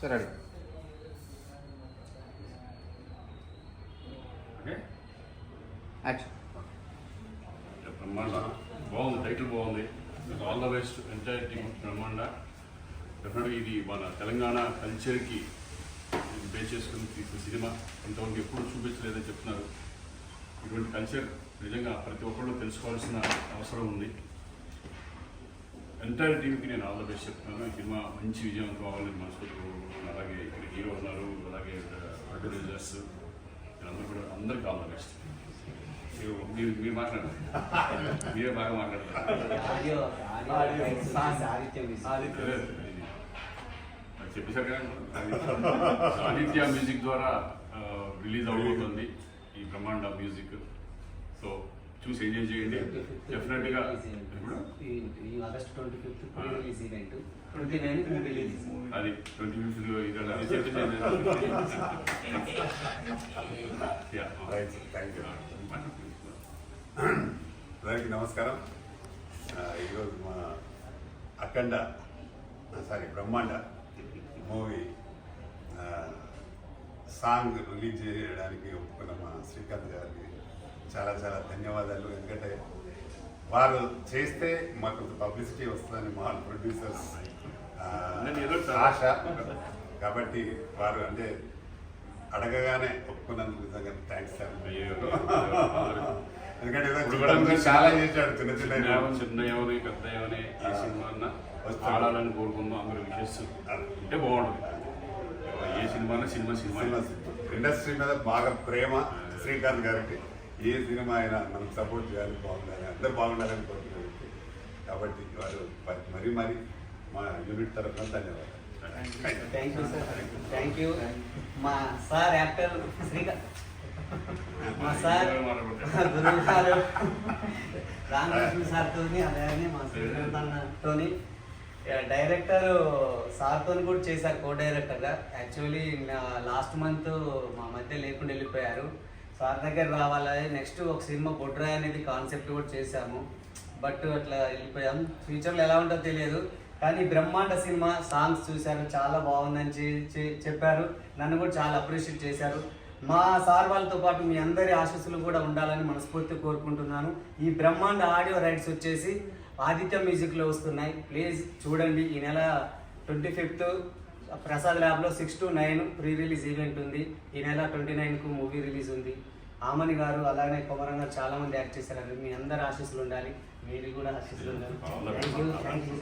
సరే యాక్షన్. బ్రహ్మాండ బాగుంది, టైటిల్ బాగుంది. All the best entire team బ్రహ్మాండ. డెఫినెట్గా ఇది మన తెలంగాణ కల్చర్కి బేస్ చేసుకుని తీసిన సినిమా. ఇంతవరకు ఎప్పుడు చూపించలేదని చెప్తున్నారు. ఇటువంటి కల్చర్ నిజంగా ప్రతి ఒక్కళ్ళు తెలుసుకోవాల్సిన అవసరం ఉంది. ఎంటైర్ టీంకి నేను ఆల్ ద బెస్ట్ చెప్తున్నాను. ఈ సినిమా మంచి విజయవంతం అవ్వాలని మనసుకుంటూ, అలాగే ఇక్కడ హీరో ఉన్నారు, అలాగే ప్రొడ్యూసర్స్, వీళ్ళందరూ కూడా అందరికీ ఆల్ ద బెస్ట్. మీరు మాట్లాడారు, మీరే బాగా మాట్లాడతారు. చెప్పేశారు కదా, ఆదిత్య మ్యూజిక్ ద్వారా రిలీజ్ అవబోతుంది ఈ బ్రహ్మాండ మ్యూజిక్. సో చూసి ఎంజాయ్ చేయండి. డెఫినెట్గా ఆగస్ట్ 25 అది 25 అందరికీ నమస్కారం. ఈరోజు మా బ్రహ్మాండ మూవీ సాంగ్ రిలీజ్ చేయడానికి ఒప్పుకున్న మా శ్రీకాంత్ గారికి చాలా చాలా ధన్యవాదాలు. ఎందుకంటే వారు చేస్తే మాకు పబ్లిసిటీ వస్తుందని మా ప్రొడ్యూసర్స్ ఆశ. కాబట్టి వారు అంటే అడగగానే ఒప్పుకున్నందుకు నిజంగా థ్యాంక్స్ సార్. ఎందుకంటే చాలా చేశాడు, చిన్న చిన్న చిన్నయవని పెద్దయవని ఈ సినిమా ఆడాలని కోరుకుందాం. అందరూ విషెస్ అంటే బాగుంటుంది. ఏ సినిమా సినిమా ఇండస్ట్రీ మీద బాగా ప్రేమ శ్రీకాంత్ గారికి. ఏ సినిమా అయినా మనకు సపోర్ట్ చేయాలి, బాగుండాలి, అందరూ బాగుండాలని కోరుకునే. కాబట్టి వారు మరీ మా యూనిట్ తరఫున ధన్యవాదాలు. Thank you. మా సార్ యాక్టర్ శ్రీకాంత్, మా సార్ గురువు గారు రామకృష్ణ సార్తో, అలాగే మా శ్రీకాంత్తో డైరెక్టర్ సార్తో కూడా చేశారు, కో డైరెక్టర్గా. యాక్చువల్లీ లాస్ట్ మంత్ మా మధ్య లేకుండా వెళ్ళిపోయారు. సార్ దగ్గర రావాలి. నెక్స్ట్ ఒక సినిమా బొడ్రాయ్ అనేది కాన్సెప్ట్ కూడా చేశాము, బట్ అట్లా వెళ్ళిపోయాం. ఫ్యూచర్లో ఎలా ఉంటుందో తెలియదు. కానీ బ్రహ్మాండ సినిమా సాంగ్స్ చూశారు, చాలా బాగుందని చెప్పారు. నన్ను కూడా చాలా అప్రిషియేట్ చేశారు. మా సార్ వాళ్ళతో పాటు మీ అందరి ఆశీస్సులు కూడా ఉండాలని మనస్ఫూర్తి కోరుకుంటున్నాను. ఈ బ్రహ్మాండ ఆడియో రైట్స్ వచ్చేసి ఆదిత్య మ్యూజిక్లో వస్తున్నాయి. ప్లీజ్ చూడండి. ఈ నెల 25 ప్రసాద్ ల్యాబ్లో 6 to 9 ప్రీ రిలీజ్ ఈవెంట్ ఉంది. ఈ నెల 29కు మూవీ రిలీజ్ ఉంది. ఆమని గారు అలాగే కొమరం గారు చాలా మంది యాక్ట్ చేశారు. మీ అందరి ఆశీస్సులు ఉండాలి, మీరు కూడా ఆశీస్సులు ఉండాలి. Thank you.